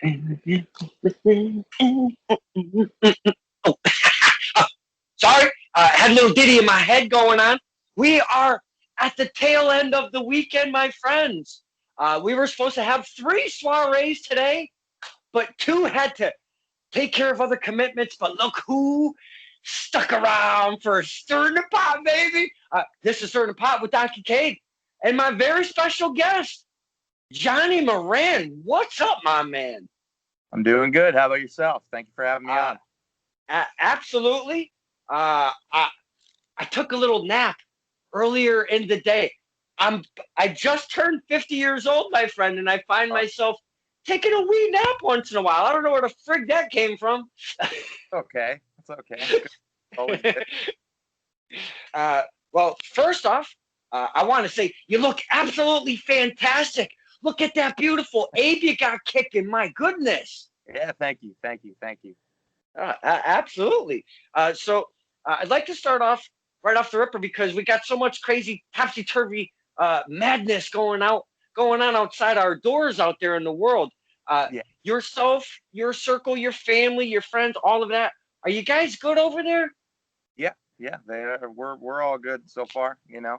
Oh, sorry, had a little ditty in my head going on. We are at the tail end of the weekend, my friends. We were supposed to have three soirees today, but two had to take care of other commitments. But look who stuck around for Stir in the Pot, baby. This is Stir in the Pot with Dr. Cade and my very special guest, Johnny Moran. What's up, my man? I'm doing good. How about yourself? Thank you for having me Uh, on. Absolutely. I took a little nap earlier in the day. I'm I just turned 50 years old, my friend, and I find Oh, myself taking a wee nap once in a while. I don't know where the frig that came from. okay. It's okay. It's good. Always good. uh, well, first off, I want to say you look absolutely fantastic. Look at that beautiful ape you got kicking. My goodness. Yeah, thank you. Thank you. Thank you. Absolutely. I'd like to start off right off the ripper because we got so much crazy topsy turvy madness going on outside our doors out there in the world. Yeah. Yourself, your circle, your family, your friends, all of that. Are you guys good over there? Yeah. Yeah. We're all good so far, Um,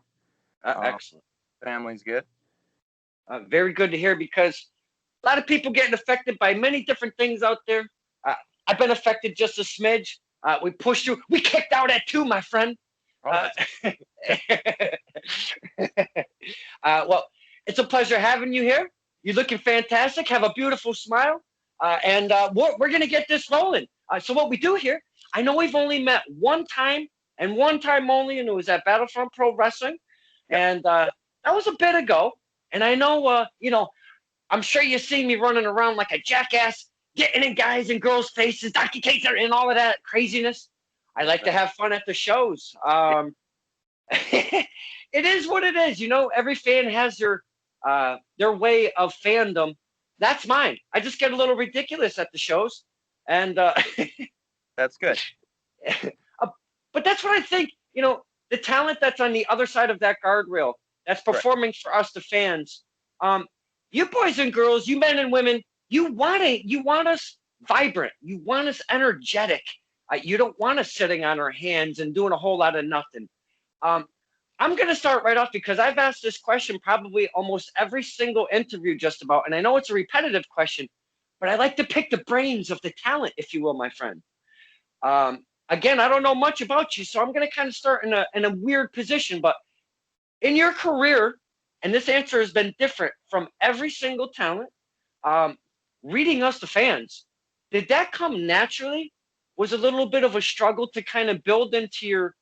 Excellent. family's good. Very good to hear because a lot of people getting affected by many different things out there. Uh, I've been affected just a smidge. We pushed through. We kicked out at two, my friend. Oh, Uh, that's well, it's a pleasure having you here. You're looking fantastic. Have a beautiful smile. And we're going to get this rolling. So, what we do here, I know we've only met one time and one time only, and it was at Battlefront Pro Wrestling. yep. And that was a bit ago. And I know, I'm sure you see me running around like a jackass, getting in guys and girls' faces, Dr. Cakes and all of that craziness. I like to have fun at the shows. Yeah, It is what it is. Every fan has their way of fandom. That's mine. I just get a little ridiculous at the shows, and that's good. uh, but that's what I think. The talent that's on the other side of that guardrail, that's Right. performing for us, the fans. Um, you boys and girls, you men and women, you want us vibrant. You want us energetic. You don't want us sitting on our hands and doing a whole lot of nothing. Um, I'm going to start right off because I've asked this question probably almost every single interview, just about, and I know it's a repetitive question, but I like to pick the brains of the talent, if you will, my friend. Again, I don't know much about you, so I'm going to kind of start in a weird position. But in your career, and this answer has been different from every single talent, um, reading us, the fans, did that come naturally? Was a little bit of a struggle to kind of build into your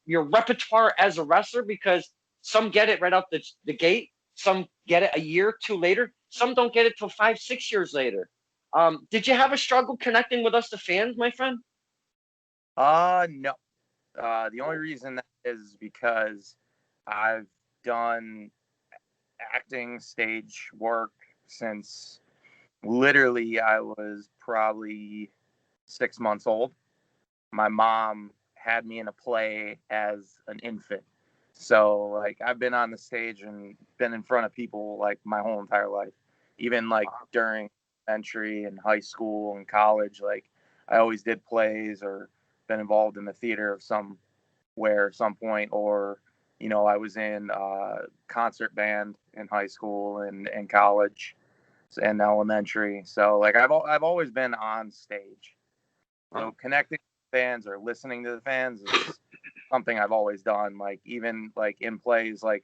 repertoire as a wrestler because some get it right out the gate, some get it a year or two later, some don't get it till 5, 6 years later. Did you have a struggle connecting with us, the fans, my friend? No. The only reason that is because I've done acting stage work since literally I was probably 6 months old. My mom had me in a play as an infant. So like I've been on the stage and been in front of people like my whole entire life. Even like during elementary and high school and college, like I always did plays or been involved in the theater of somewhere at some point, or I was in concert band in high school and college and elementary. So like I've always been on stage. So connecting with fans or listening to the fans is something I've always done. Like even like in plays, like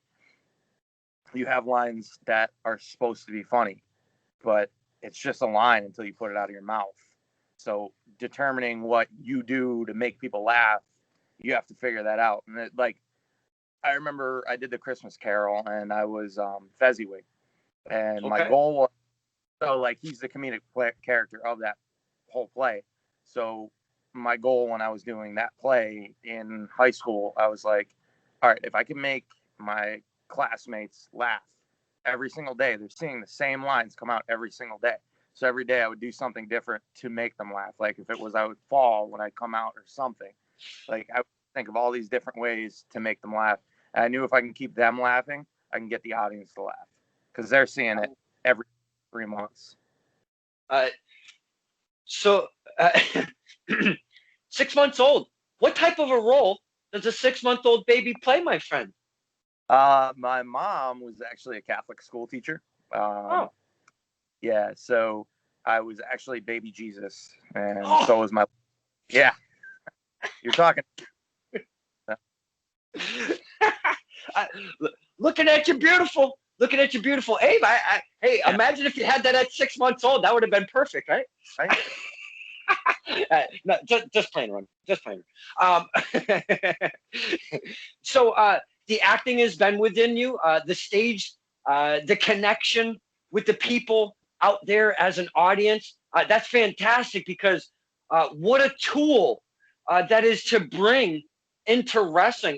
you have lines that are supposed to be funny, but it's just a line until you put it out of your mouth. So determining what you do to make people laugh, you have to figure that out. And like I remember I did the Christmas Carol and I was Fezziwig, and my Okay. goal was, so like he's the comedic character of that whole play. So my goal when I was doing that play in high school, I was like, all right, if I can make my classmates laugh every single day, they're seeing the same lines come out every single day. So every day I would do something different to make them laugh. Like if it was I would fall when I come out or something, like I would think of all these different ways to make them laugh. And I knew if I can keep them laughing, I can get the audience to laugh because they're seeing it every 3 months. Uh, so, uh, 6 months old. What type of a role does a 6 month old baby play, my friend? My mom was actually a Catholic school teacher. Oh, Yeah, so I was actually baby Jesus, and oh. so was my. Yeah, you're talking. I, looking at you, beautiful. Looking at you, beautiful, Abe. Hey, Yeah, imagine if you had that at 6 months old. That would have been perfect, right? right. No, just playing around. Just playing around. So the acting has been within you. The stage, the connection with the people out there as an audience. That's fantastic because what a tool that is to bring into wrestling.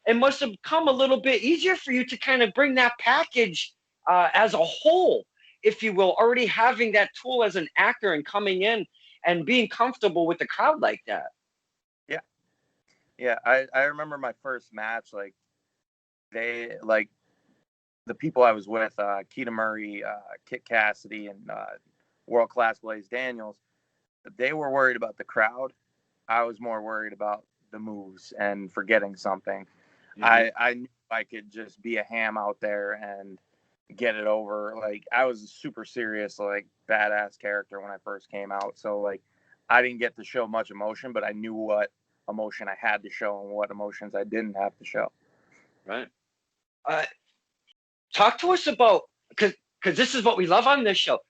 It must have come a little bit easier for you to kind of bring that package as a whole, if you will, already having that tool as an actor and coming in and being comfortable with the crowd like that. Yeah, yeah. I remember my first match. Like they like the people I was with, Keita Murray, Kit Cassidy, and World Class Blaze Daniels. They were worried about the crowd. I was more worried about the moves and forgetting something. Mm-hmm. I knew I could just be a ham out there and get it over. Like I was a super serious, like badass character when I first came out. So like I didn't get to show much emotion, but I knew what emotion I had to show and what emotions I didn't have to show. Right. Uh, Talk to us about, because this is what we love on this show.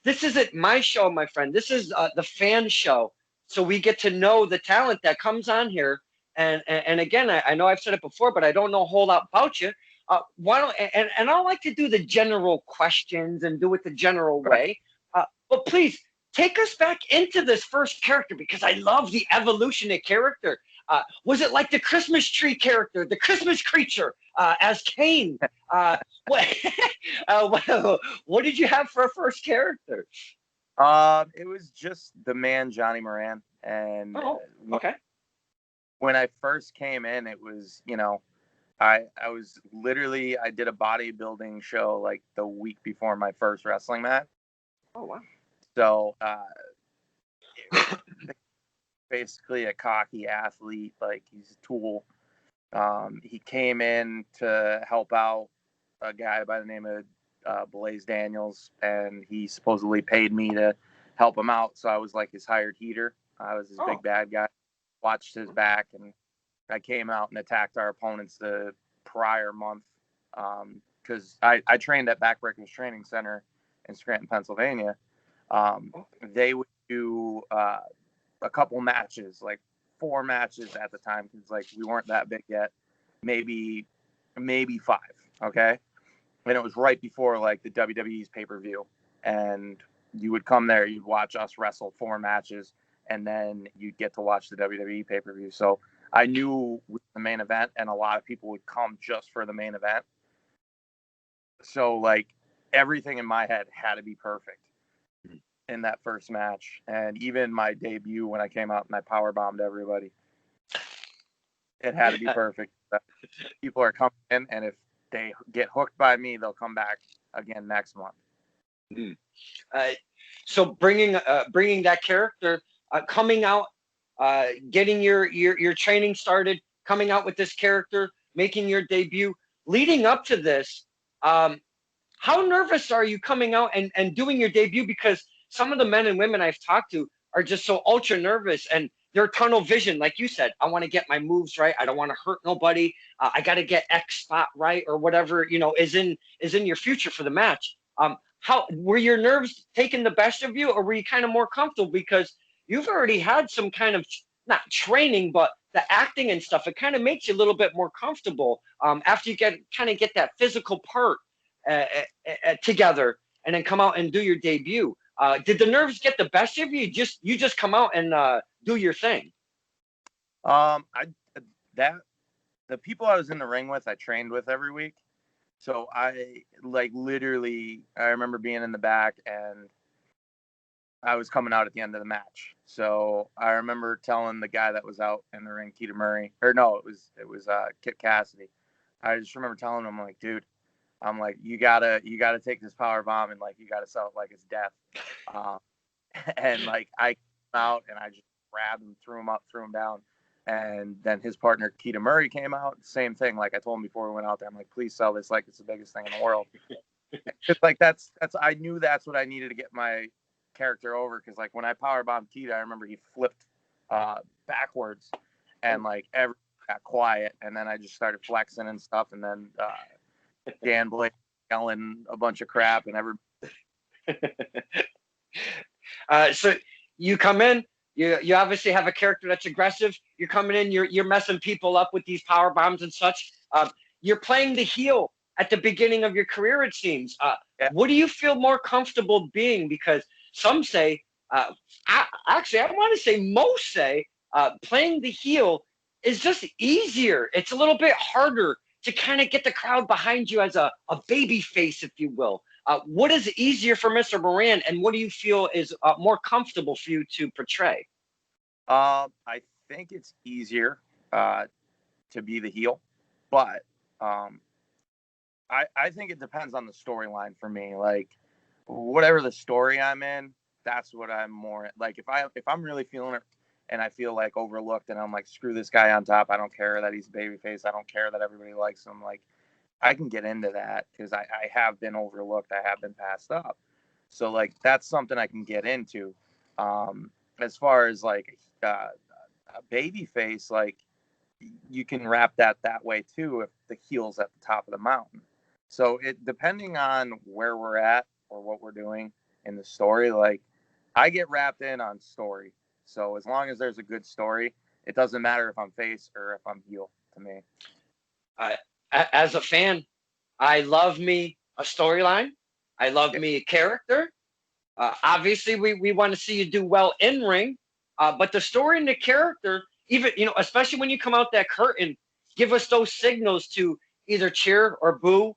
This isn't my show, my friend. This is the fan show. So we get to know the talent that comes on here. And again, I know I've said it before, but I don't know a whole lot about you. Why don't and I like to do the general questions and do it the general Right. way. But please take us back into this first character because I love the evolution of character. Was it like the Christmas tree character, the Christmas creature as Kane? What, what did you have for a first character? It was just the man Johnny Moran, and Oh, okay. when I first came in, it was I was literally I did a bodybuilding show like the week before my first wrestling match. Oh, wow. So basically a cocky athlete, like he's a tool. He came in to help out a guy by the name of Blaze Daniels, and he supposedly paid me to help him out. So I was like his hired heater. I was his Oh, big bad guy. Watched his back, and I came out and attacked our opponents the prior month because I trained at Backbreakers Training Center in Scranton, Pennsylvania. oh, They would do a couple matches, like 4 matches at the time, because like we weren't that big yet, maybe 5. Okay, and it was right before like the WWE's pay-per-view, and you would come there, you'd watch us wrestle 4 matches, and then you'd get to watch the WWE pay-per-view. So I knew the main event, and a lot of people would come just for the main event. So like everything in my head had to be perfect in that first match, and even my debut when I came out and I power bombed everybody, it had to be perfect. People are coming in, and if they get hooked by me, they'll come back again next month. mm. uh, so bringing that character, coming out, getting your training started, coming out with this character, making your debut, leading up to this. Um, how nervous are you coming out and doing your debut? Because some of the men and women I've talked to are just so ultra nervous and their tunnel vision, like you said, I want to get my moves right. I don't want to hurt nobody. I got to get X spot right or whatever, is in your future for the match. How were your nerves taking the best of you, or were you kind of more comfortable because you've already had some kind of not training, but the acting and stuff? It kind of makes you a little bit more comfortable after you get that physical part together and then come out and do your debut. Did the nerves get the best of you? You just come out and do your thing. I that the people I was in the ring with, I trained with every week. So I like literally, I remember being in the back and I was coming out at the end of the match. So I remember telling the guy that was out in the ring, Keita Murray, or no, it was Kit Cassidy. I just remember telling him, like, dude, I'm like, you gotta take this power bomb and like you gotta sell it like it's death. Um, and like I came out and I just grabbed him, threw him down. And then his partner Keita Murray came out. Same thing. Like I told him before we went out there, I'm like, please sell this like it's the biggest thing in the world. It's like that's I knew that's what I needed to get my character over, because like when I power bombed Keita, I remember he flipped backwards and like everything got quiet, and then I just started flexing and stuff, and then Dan Blake yelling a bunch of crap and every. So you come in, you obviously have a character that's aggressive. You're coming in, you're messing people up with these power bombs and such. You're playing the heel at the beginning of your career, it seems. Yeah. What do you feel more comfortable being? Because some say, I want to say most say, playing the heel is just easier. It's a little bit harder to kind of get the crowd behind you as a baby face, if you will. What is easier for Mr. Moran, and what do you feel is more comfortable for you to portray? I think it's easier to be the heel, but I think it depends on the storyline for me. Like whatever the story I'm in, that's what I'm more like. If I'm really feeling it and I feel like overlooked and I'm like, screw this guy on top, I don't care that he's babyface, I don't care that everybody likes him, like I can get into that because I have been overlooked, I have been passed up. So like that's something I can get into. As far as like a baby face, like you can wrap that way too if the heel's at the top of the mountain. So it depending on where we're at or what we're doing in the story, like I get wrapped in on story. So as long as there's a good story, it doesn't matter if I'm face or if I'm heel to me. As a fan, I love me a storyline. I love me a character. Obviously, we want to see you do well in ring, but the story and the character, even especially when you come out that curtain, give us those signals to either cheer or boo.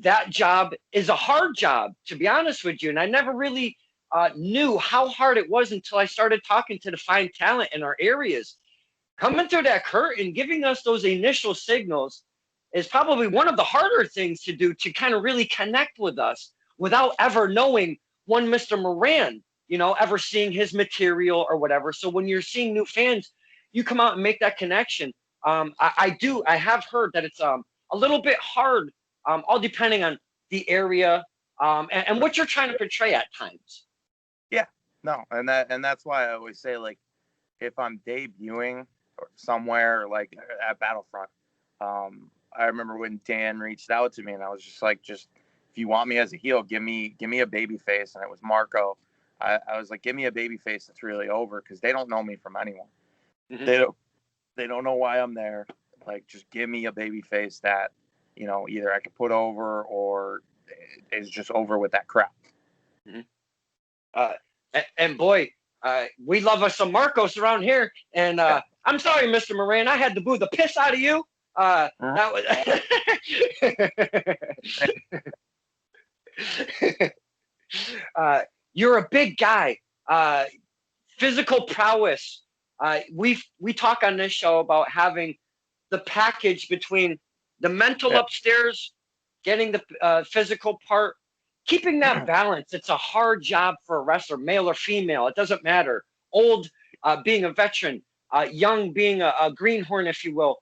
That job is a hard job, to be honest with you, and I never really knew how hard it was until I started talking to the fine talent in our areas. Coming through that curtain, giving us those initial signals is probably one of the harder things to do, to kind of really connect with us without ever knowing one Mr. Moran, ever seeing his material or whatever. So when you're seeing new fans, you come out and make that connection. I have heard that it's a little bit hard, all depending on the area and what you're trying to portray at times. Yeah, no, and that's why I always say, like, if I'm debuting or somewhere like at Battlefront, I remember when Dan reached out to me and I was just like, if you want me as a heel, give me a baby face. And it was Marco. I was like, give me a baby face that's really over, because they don't know me from anyone. Mm-hmm. They don't know why I'm there. Like, just give me a baby face that, either I can put over or is just over with that crap. Mm-hmm. And boy, we love us some Marcos around here. And I'm sorry, Mr. Moran, I had to boo the piss out of you. That was. You're a big guy. Physical prowess. We talk on this show about having the package between the mental upstairs, getting the physical part, keeping that balance. It's a hard job for a wrestler, male or female. It doesn't matter. Old, being a veteran, young, being a greenhorn, if you will.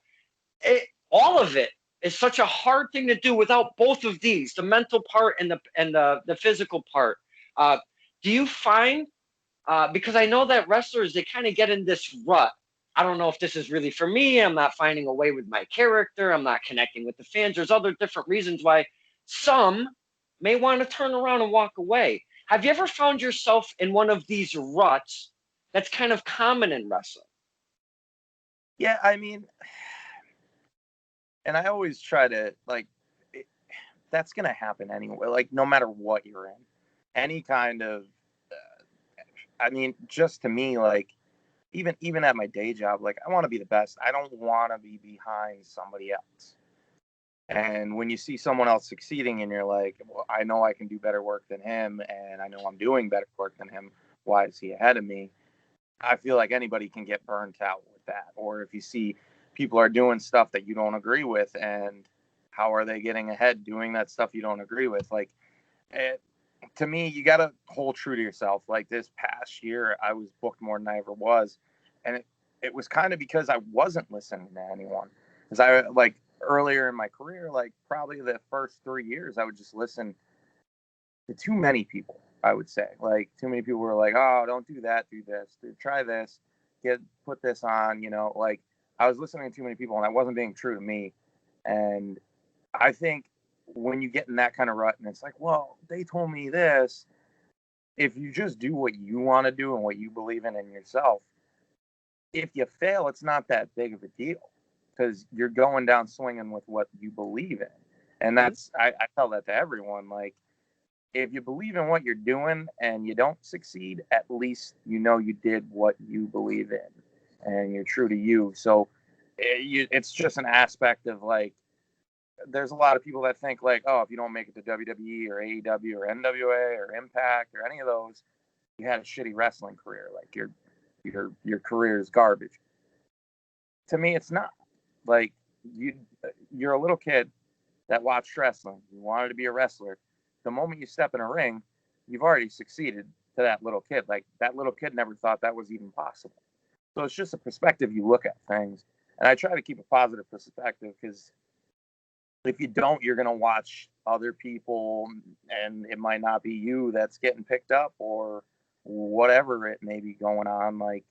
All of it is such a hard thing to do without both of these, the mental part and the physical part. Do you find, because I know that wrestlers, they kind of get in this rut. I don't know if this is really for me. I'm not finding a way with my character. I'm not connecting with the fans. There's other different reasons why some may want to turn around and walk away. Have you ever found yourself in one of these ruts that's kind of common in wrestling? Yeah, I mean, and I always try to, like, that's going to happen anyway. Like, no matter what you're in, any kind of, I mean, just to me, like, even at my day job, like, I want to be the best. I don't want to be behind somebody else. And when you see someone else succeeding and you're like, well, I know I can do better work than him, and I know I'm doing better work than him, why is he ahead of me? I feel like anybody can get burnt out with that. Or if you see people are doing stuff that you don't agree with, and how are they getting ahead doing that stuff you don't agree with? Like, to me, you got to hold true to yourself. Like this past year, I was booked more than I ever was. And it was kind of because I wasn't listening to anyone. Because I, like, earlier in my career, like probably the first 3 years, I would just listen to too many people, I would say. Like, too many people were like, oh, don't do that, do this, try this, put this on, like I was listening to too many people and I wasn't being true to me. And I think when you get in that kind of rut and it's like, well, they told me this, if you just do what you want to do and what you believe in yourself, if you fail, it's not that big of a deal because you're going down swinging with what you believe in. And that's, I tell that to everyone. Like, if you believe in what you're doing and you don't succeed, at least you did what you believe in and you're true to you. So it's just an aspect of, like, there's a lot of people that think like, oh, if you don't make it to WWE or AEW or NWA or Impact or any of those, you had a shitty wrestling career. Like your career is garbage. To me, it's not. Like, you're a little kid that watched wrestling. You wanted to be a wrestler. The moment you step in a ring, you've already succeeded to that little kid. Like, that little kid never thought that was even possible. So it's just a perspective you look at things. And I try to keep a positive perspective because if you don't, you're going to watch other people and it might not be you that's getting picked up or whatever it may be going on. Like,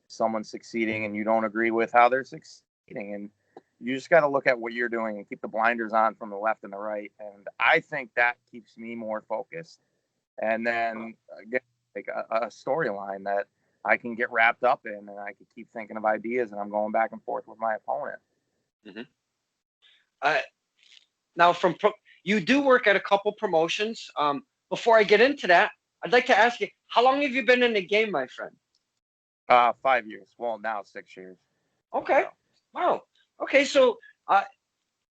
someone's succeeding and you don't agree with how they're succeeding. And you just got to look at what you're doing and keep the blinders on from the left and the right. And I think that keeps me more focused. And then again, like a storyline that I can get wrapped up in and I can keep thinking of ideas and I'm going back and forth with my opponent. Mm-hmm. Now, you do work at a couple promotions. Before I get into that, I'd like to ask you, how long have you been in the game, my friend? 5 years. Well, now 6 years. Okay. So. Wow. Okay, so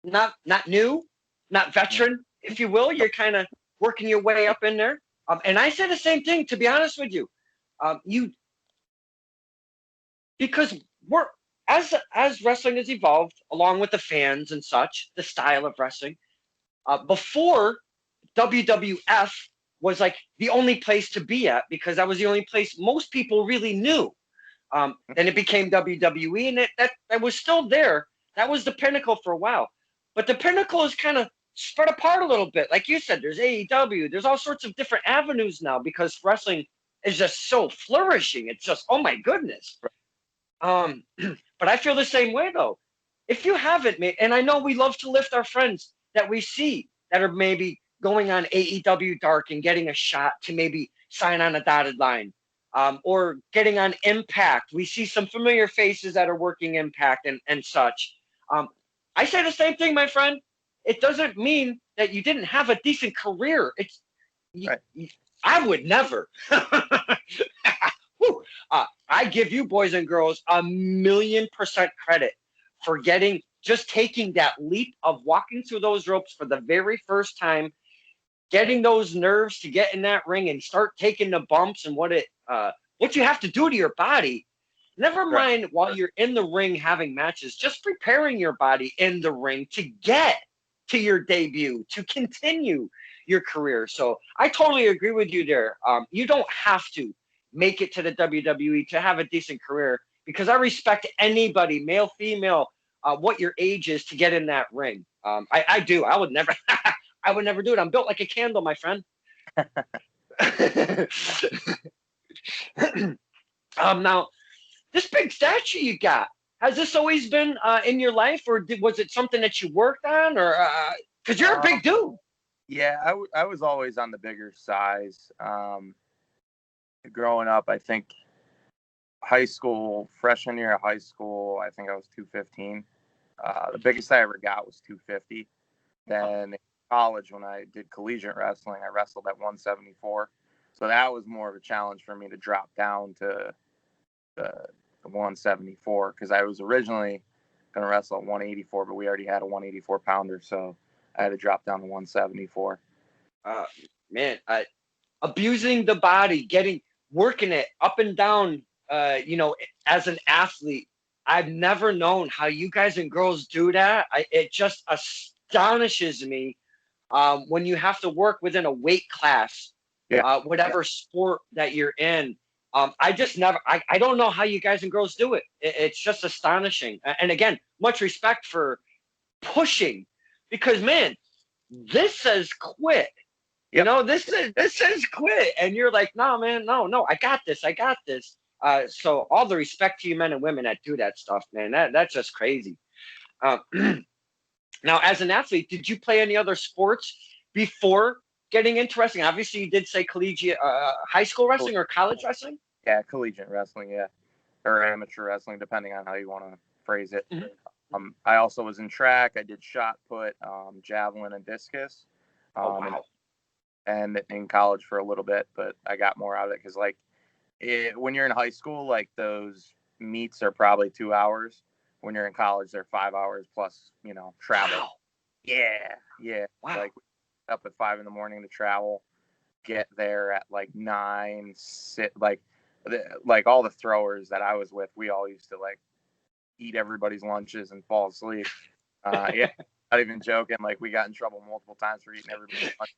not new, not veteran, if you will. You're kind of working your way up in there. And I say the same thing, to be honest with you. Because as wrestling has evolved, along with the fans and such, the style of wrestling. Before, WWF was like the only place to be at because that was the only place most people really knew. Then it became WWE, and that was still there. That was the pinnacle for a while. But the pinnacle is kind of spread apart a little bit. Like you said, there's AEW. There's all sorts of different avenues now because wrestling is just so flourishing. It's just, oh my goodness. But I feel the same way, though. If you haven't, and I know we love to lift our friends that we see that are maybe going on AEW Dark and getting a shot to maybe sign on a dotted line. Or getting on Impact. We see some familiar faces that are working Impact and such. I say the same thing, my friend. It doesn't mean that you didn't have a decent career. Right. I would never. I give you boys and girls 1,000,000% credit for just taking that leap of walking through those ropes for the very first time, getting those nerves to get in that ring and start taking the bumps and what you have to do to your body. Never mind while you're in the ring having matches, just preparing your body in the ring to get to your debut, to continue your career. So I totally agree with you there. You don't have to make it to the WWE to have a decent career because I respect anybody, male, female, what your age is to get in that ring. I do. I would never I would never do it. I'm built like a candle, my friend. Now, this big statue you got, has this always been in your life, or was it something that you worked on, or because you're a big dude? Yeah, I was always on the bigger size. Growing up, I think freshman year of high school, I think I was 215. The biggest I ever got was 250. Then in college, when I did collegiate wrestling, I wrestled at 174. So that was more of a challenge for me to drop down to the 174 because I was originally going to wrestle at 184, but we already had a 184 pounder, so I had to drop down to 174. Man, abusing the body, working it up and down, as an athlete. I've never known how you guys and girls do that. It just astonishes me when you have to work within a weight class, Yeah. whatever sport that you're in. I just never, I don't know how you guys and girls do it. It's just astonishing. And again, much respect for pushing because, man, this says quit. You Yep. know, this says quit. And you're like, no, man, no, I got this. I got this. So all the respect to you men and women that do that stuff, man, that's just crazy. Um, Now, as an athlete, did you play any other sports before getting into wrestling? Obviously, you did say collegiate, high school wrestling or college wrestling. Yeah, collegiate wrestling, yeah, or amateur wrestling, depending on how you want to phrase it. Mm-hmm. I also was in track. I did shot put, javelin, and discus, Oh and wow! in college for a little bit, but I got more out of it because when you're in high school, like those meets are probably 2 hours. When you're in college, they're 5 hours plus, travel. Wow! Yeah, yeah. Wow! Like up at 5 in the morning to travel, get there at like 9, sit like all the throwers that I was with, we all used to like eat everybody's lunches and fall asleep. Yeah, not even joking. Like we got in trouble multiple times for eating everybody's lunch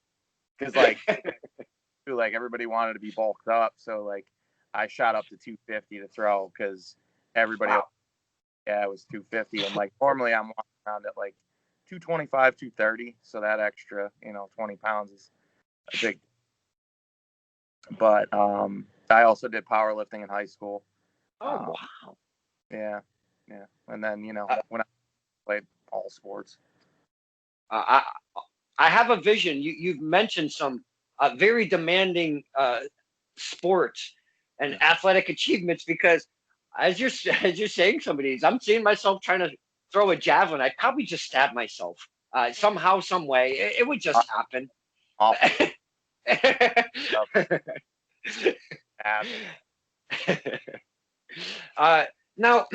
because like everybody wanted to be bulked up. So like I shot up to 250 to throw because everybody Wow! else, yeah, it was 250. And like normally I'm walking around at like 225, 230. So that extra, 20 pounds is a big. But I also did powerlifting in high school. Oh Um, wow! yeah, yeah. And then, Uh, when I played all sports. I I have a vision. You've mentioned some very demanding sports and athletic achievements because as you're saying some of these, I'm seeing myself trying to throw a javelin. I'd probably just stab myself somehow, some way. It would just happen. Awful stuff happen. uh, Now,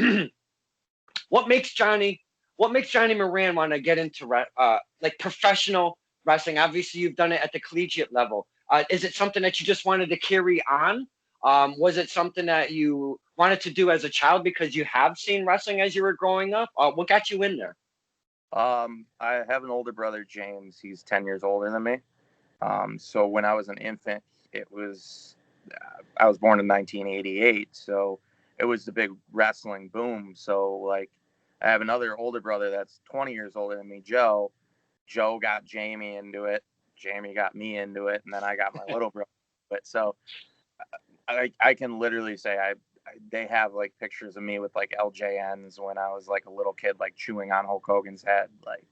what makes Johnny what makes Johnny Moran want to get into like professional wrestling? Obviously, you've done it at the collegiate level. Is it something that you just wanted to carry on? Was it something that you wanted to do as a child because you have seen wrestling as you were growing up? What got you in there? I have an older brother, James. He's 10 years older than me. So when I was an infant, it was I was born in 1988, so it was the big wrestling boom. So like I have another older brother that's 20 years older than me, Joe. Joe got Jamie into it. Jamie got me into it, and then I got my little brother. But so I can literally say they have like pictures of me with like LJNs when I was like a little kid, like chewing on Hulk Hogan's head. Like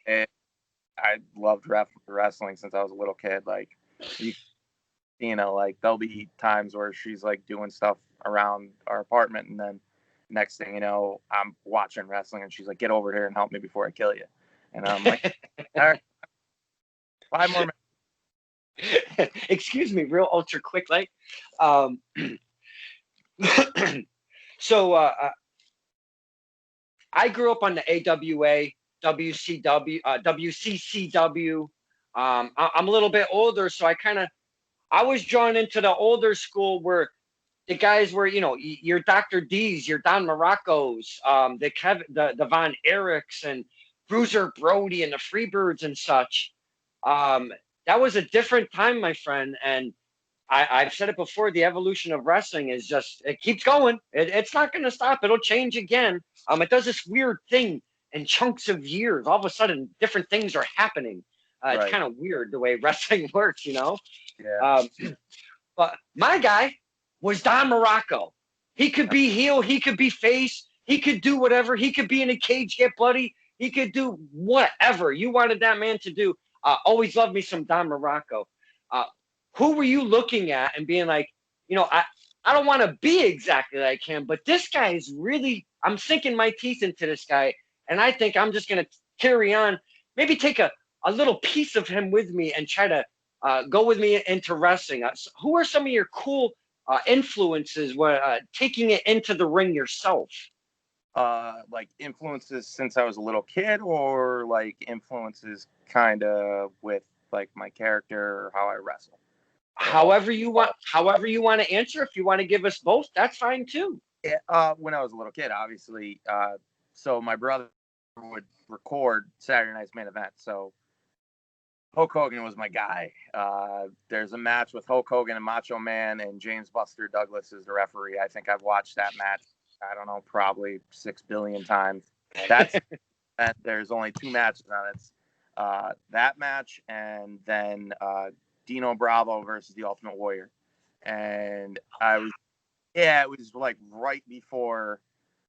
it, I loved wrestling since I was a little kid. Like like there'll be times where she's like doing stuff around our apartment, and then next thing you know, I'm watching wrestling, and she's like, "Get over here and help me before I kill you." And I'm like, "All right, 5 more minutes." Excuse me, real ultra quick, like. Um, so I grew up on the AWA, WCW, WCCW. I'm a little bit older, so I was drawn into the older school where the guys were, your Dr. D's, your Don Morocco's, the Von Erichs and Bruiser Brody and the Freebirds and such. Um, that was a different time, my friend, and I've said it before. The evolution of wrestling is it keeps going. It's not going to stop. It'll change again. It does this weird thing in chunks of years. All of a sudden, different things are happening. It's Right. kind of weird the way wrestling works. Yeah. Um, but my guy was Don Morocco. He could be heel. He could be face. He could do whatever. He could be in a cage, get bloody. He could do whatever you wanted that man to do. Always loved me some Don Morocco. Uh, who were you looking at and being like, I don't want to be exactly like him, but this guy is really, I'm sinking my teeth into this guy. And I think I'm just going to carry on, maybe take a little piece of him with me and try to go with me into wrestling. Who are some of your cool influences when taking it into the ring yourself? Like influences since I was a little kid, or like influences kind of with like my character or how I wrestle. However you want to answer. If you want to give us both, that's fine too. Yeah, when I was a little kid, obviously. So my brother would record Saturday Night's Main Event. So Hulk Hogan was my guy. There's a match with Hulk Hogan and Macho Man, and James Buster Douglas is the referee. I think I've watched that match, I don't know, probably 6 billion times. That's that. There's only 2 matches on it. That match, and then Dino Bravo versus the Ultimate Warrior. And it was like right before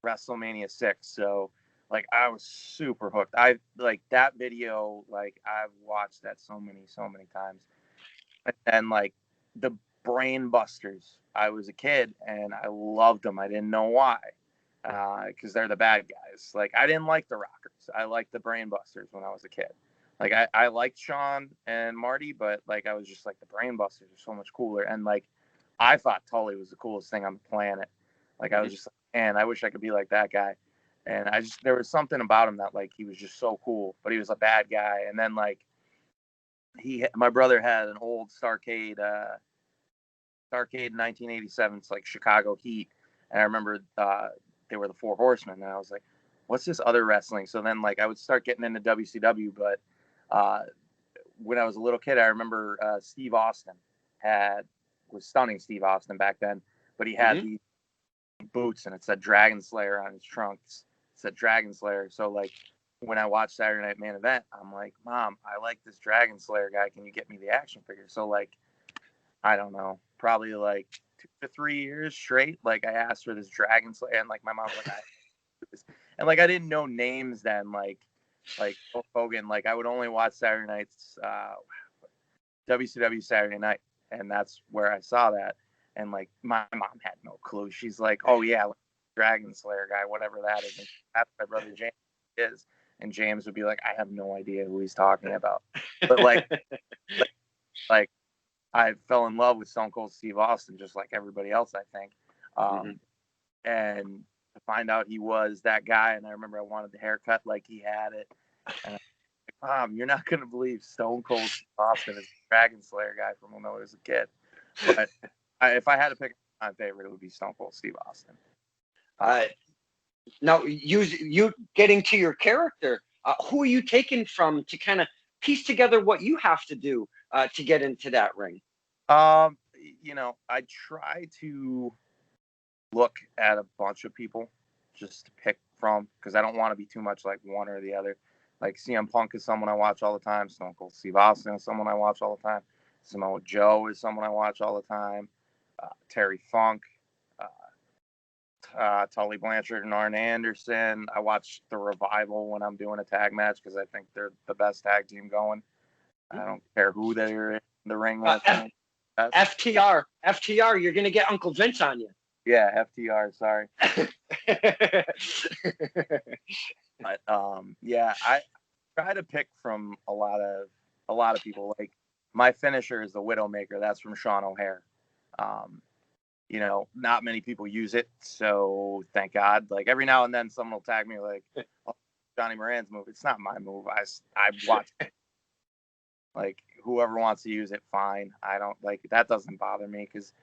WrestleMania 6. So like I was super hooked. I like that video, like I've watched that so many times. And like the Brain Busters, I was a kid and I loved them. I didn't know why. Because they're the bad guys. Like I didn't like the Rockers. I liked the Brain Busters when I was a kid. Like I liked Sean and Marty, but like I was just like the Brain Busters are so much cooler. And like I thought Tully was the coolest thing on the planet. Like I was just like, man, I wish I could be like that guy. And there was something about him that like he was just so cool, but he was a bad guy. And then like my brother had an old Starcade 1987. It's like Chicago Heat, and I remember they were the Four Horsemen, and I was like, what's this other wrestling? So then like I would start getting into WCW, but when I was a little kid, I remember Steve Austin was stunning Steve Austin back then, but he had these boots and it said Dragon Slayer on his trunks. It said Dragon Slayer. So like when I watched Saturday Night Main Event, I'm like, Mom, I like this Dragon Slayer guy. Can you get me the action figure? So like, I don't know, probably like 2 to 3 years straight. Like I asked for this Dragon Slayer, and like my mom was like, and like I didn't know names then. Like Hulk Hogan. Like I would only watch Saturday nights, WCW Saturday Night, and that's where I saw that. And like my mom had no clue. She's like, "Oh yeah, like, Dragon Slayer guy, whatever that is." And that's my brother James is, and James would be like, "I have no idea who he's talking about." But like I fell in love with Stone Cold Steve Austin, just like everybody else, I think. And to find out he was that guy, and I remember I wanted the haircut like he had it. And I was like, Mom, you're not gonna believe Stone Cold Steve Austin is the Dragon Slayer guy from when I was a kid. But if I had to pick my favorite, it would be Stone Cold Steve Austin. Now, you getting to your character, who are you taking from to kind of piece together what you have to do to get into that ring? You know, I try to look at a bunch of people just to pick from, because I don't want to be too much like one or the other. Like CM Punk is someone I watch all the time. Stone Cold Steve Austin is someone I watch all the time. Samoa Joe is someone I watch all the time. Terry Funk, Tully Blanchard and Arn Anderson. I watch the Revival when I'm doing a tag match because I think they're the best tag team going. I don't care who they're in the ring with. FTR, you're gonna get Uncle Vince on you. Yeah, FTR. Sorry. But yeah, I try to pick from a lot of people. Like my finisher is the Widowmaker. That's from Sean O'Hare. You know, not many people use it, so thank God. Like every now and then, someone will tag me like, oh, Johnny Moran's move. It's not my move. I watch it. Like whoever wants to use it, fine. I don't like that. Doesn't bother me because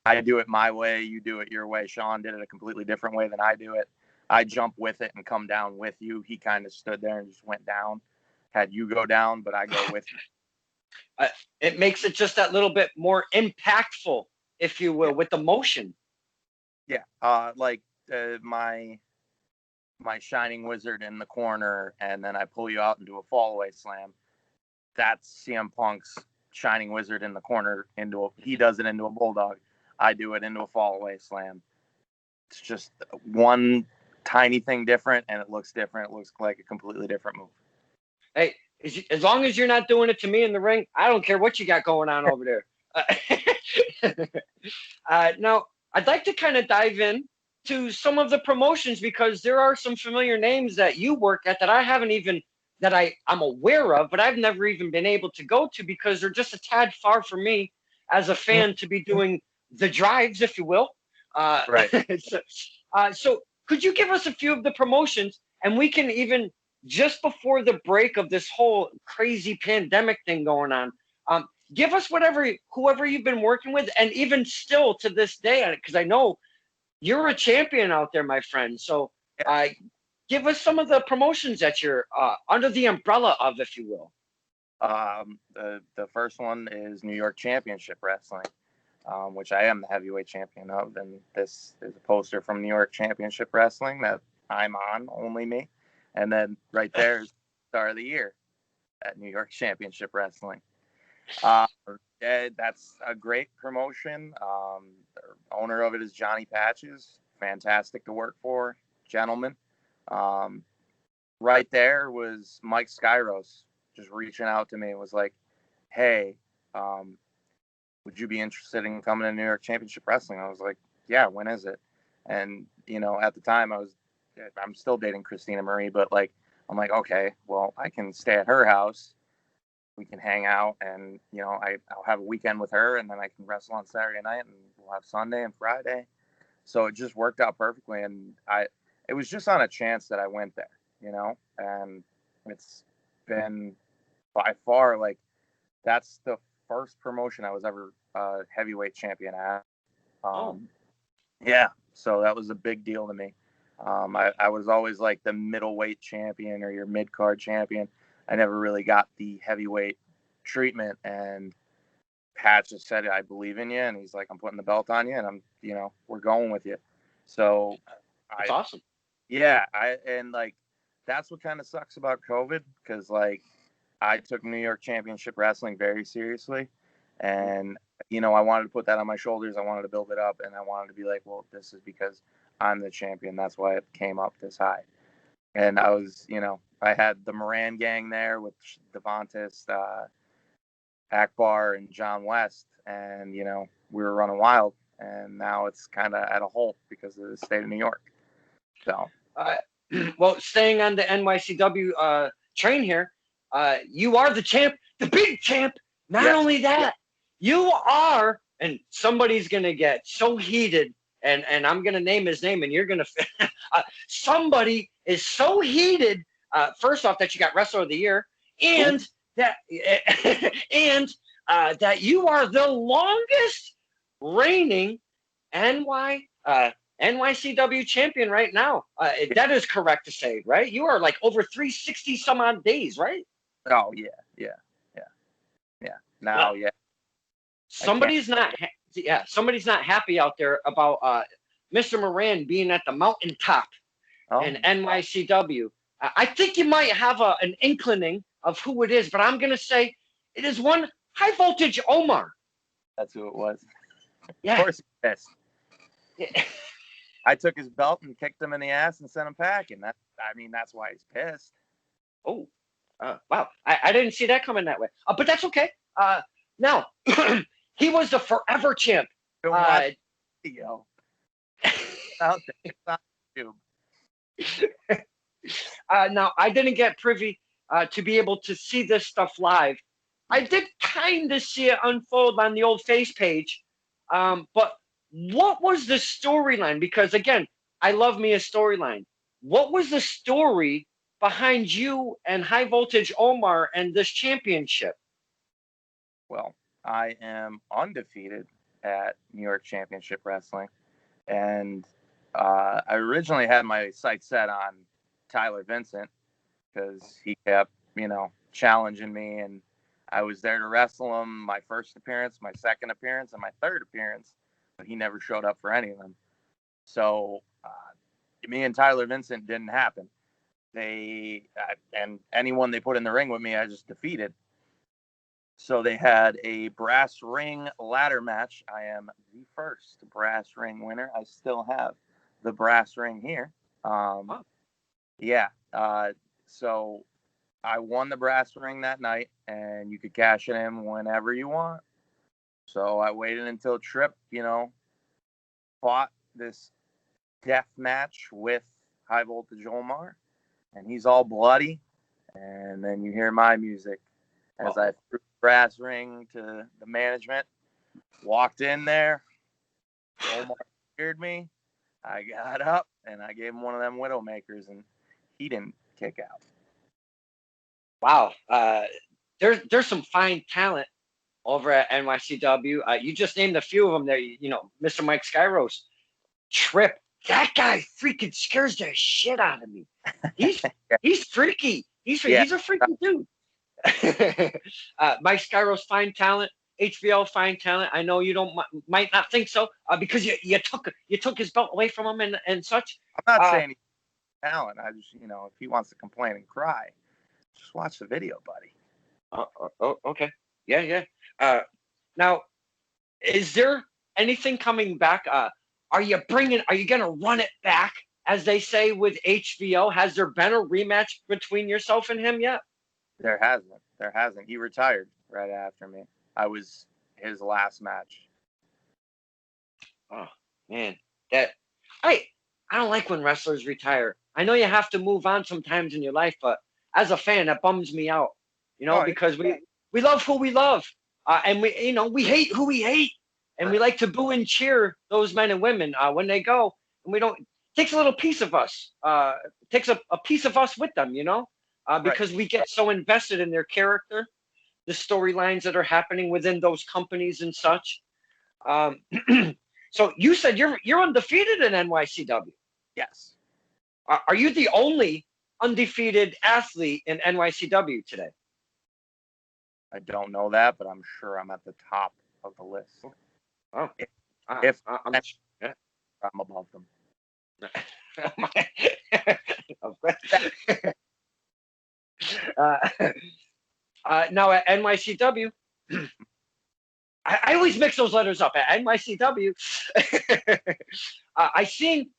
I do it my way. You do it your way. Sean did it a completely different way than I do it. I jump with it and come down with you. He kind of stood there and just went down. Had you go down, but I go with you. It makes it just that little bit more impactful, if you will, with the motion. Yeah. Like my Shining Wizard in the corner, and then I pull you out and do a fallaway slam. That's CM Punk's Shining Wizard in the corner. He does it into a bulldog. I do it into a fallaway slam. It's just one tiny thing different, and it looks different. It looks like a completely different move. Hey, as long as you're not doing it to me in the ring, I don't care what you got going on over there. Now, I'd like to kind of dive in to some of the promotions because there are some familiar names that you work at that I haven't even that I'm aware of, but I've never even been able to go to because they're just a tad far for me as a fan to be doing the drives, if you will. Right. So could you give us a few of the promotions, and we can even just before the break of this whole crazy pandemic thing going on, give us whoever you've been working with, and even still to this day, because I know you're a champion out there, my friend. So Give us some of the promotions that you're under the umbrella of, if you will. The first one is New York Championship Wrestling, which I am the heavyweight champion of, and this is a poster from New York Championship Wrestling that I'm on, only me, and then right there is Star of the Year at New York Championship Wrestling. That's a great promotion. The owner of it is Johnny Patches, fantastic to work for, gentleman. Right there was Mike Skyros just reaching out to me and was like, hey, would you be interested in coming to New York Championship Wrestling? I was like, yeah, when is it? And, at the time I'm still dating Christina Marie, but like, I'm like, okay, well, I can stay at her house. We can hang out and, I'll have a weekend with her and then I can wrestle on Saturday night and we'll have Sunday and Friday. So it just worked out perfectly. And it was just on a chance that I went there, and it's been by far, like, that's the first promotion I was ever heavyweight champion at. Yeah. So that was a big deal to me. I was always like the middleweight champion or your mid-card champion. I never really got the heavyweight treatment, and Pat just said, I believe in you. And he's like, I'm putting the belt on you and we're going with you. So That's awesome. Yeah. That's what kind of sucks about COVID. Cause like I took New York Championship Wrestling very seriously, and, I wanted to put that on my shoulders. I wanted to build it up, and I wanted to be like, well, this is because I'm the champion. That's why it came up this high. And I was, I had the Moran gang there with Devontis, Akbar, and John West, and we were running wild. And now it's kind of at a halt because of the state of New York. So, well, staying on the NYCW train here, you are the champ, the big champ. Not only that, you are, and somebody's gonna get so heated, and I'm gonna name his name, and you're gonna. Somebody is so heated. First off, that you got Wrestler of the Year, and that that you are the longest reigning NYCW champion right now. That is correct to say, right? You are like over 360 some odd days, right? Oh yeah. Now, well, somebody's not happy out there about Mr. Moran being at the mountaintop in NYCW. I think you might have an inclining of who it is, but I'm gonna say it is one High Voltage Omar. That's who it was. Yeah. Of course he's pissed. Yeah. I took his belt and kicked him in the ass and sent him packing. That's why he's pissed. Oh, wow. I didn't see that coming that way. But that's okay. Now, he was the forever champ. Now, I didn't get privy to be able to see this stuff live. I did kind of see it unfold on the old face page. But what was the storyline? Because, again, I love me a storyline. What was the story behind you and High Voltage Omar and this championship? Well, I am undefeated at New York Championship Wrestling. And I originally had my sights set on Tyler Vincent because he kept, challenging me. And I was there to wrestle him my first appearance, my second appearance, and my third appearance. But he never showed up for any of them. So me and Tyler Vincent didn't happen. And anyone they put in the ring with me, I just defeated. So they had a brass ring ladder match. I am the first brass ring winner. I still have the brass ring here. Yeah. So I won the brass ring that night, and you could cash it in whenever you want. So I waited until Tripp, fought this death match with High Voltage Omar, and he's all bloody. And then you hear my music as I threw the brass ring to the management, walked in there. Omar scared me. I got up and I gave him one of them Widowmakers, and he didn't kick out. Wow. There's some fine talent over at NYCW. You just named a few of them there. Mr. Mike Skyros, Tripp. That guy freaking scares the shit out of me. He's Yeah. he's freaky. Yeah. He's a freaky dude. Mike Skyro's fine talent. HBO fine talent. I know you don't might not think so because you took his belt away from him and such. I'm not Uh, saying he's talent. I just, if he wants to complain and cry, just watch the video, buddy. okay. Yeah, yeah. Uh, now, is there anything coming back? Are you going to run it back, as they say, with HBO? Has there been a rematch between yourself and him yet? There hasn't. There hasn't. He retired right after me. I was his last match. Oh, man. That I I don't like when wrestlers retire. I know you have to move on sometimes in your life, but as a fan, that bums me out. Oh, Because we love who we love, and we hate who we hate, and we right. like to boo and cheer those men and women when they go, and we don't. It takes a little piece of us. It takes a piece of us with them, Right. because we get so invested in their character, the storylines that are happening within those companies and such. Um, so you said you're undefeated in NYCW. Yes. Are you the only undefeated athlete in NYCW today? I don't know that, but I'm sure I'm at the top of the list. Oh, If, uh, if I'm, yeah. I'm above them. uh, now at NYCW, I always mix those letters up. At NYCW, I seen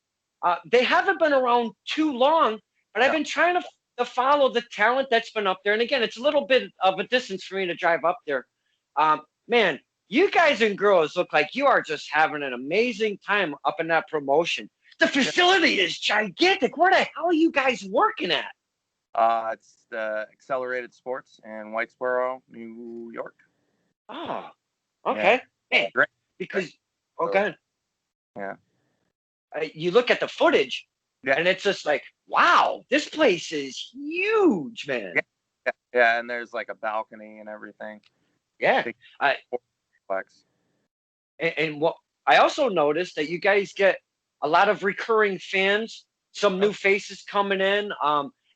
they haven't been around too long, but I've No. been trying to follow the talent that's been up there. And again, it's a little bit of a distance for me to drive up there. Man, you guys and girls look like you are just having an amazing time up in that promotion. The facility is gigantic. Where the hell are you guys working at? It's the Accelerated Sports in Whitesboro, New York. Oh, Yeah. okay. Man, Great. because, So, okay, yeah. you look at the footage Yeah. and it's just like, wow, this place is huge, man. Yeah. Yeah. Yeah. And there's like a balcony and everything. Yeah. Big Uh, complex. and what I also noticed that you guys get a lot of recurring fans, some new faces coming in.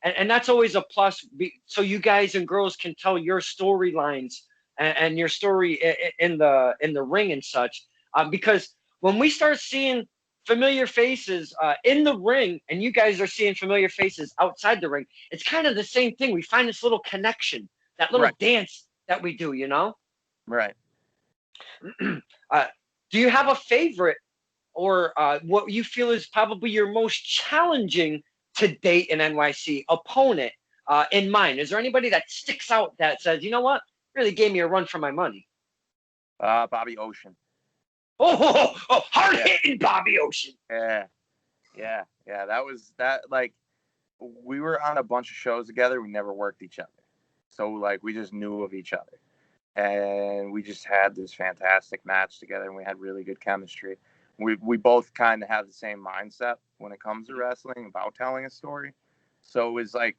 And that's always a plus. So you guys and girls can tell your storylines and your story in the ring and such. Because when we start seeing familiar faces in the ring, and you guys are seeing familiar faces outside the ring, it's kind of the same thing. We find this little connection, that little Right. dance that we do. Right. uh, do you have a favorite or what you feel is probably your most challenging to date in NYC opponent in mind? Is there anybody that sticks out that says, you know what, really gave me a run for my money? Bobby Ocean. Hard hitting Bobby Ocean. Yeah. Yeah. Yeah. That was that. Like, we were on a bunch of shows together. We never worked each other. So, like, we just knew of each other. And we just had this fantastic match together, and we had really good chemistry. We both kind of have the same mindset when it comes to wrestling about telling a story. So it was like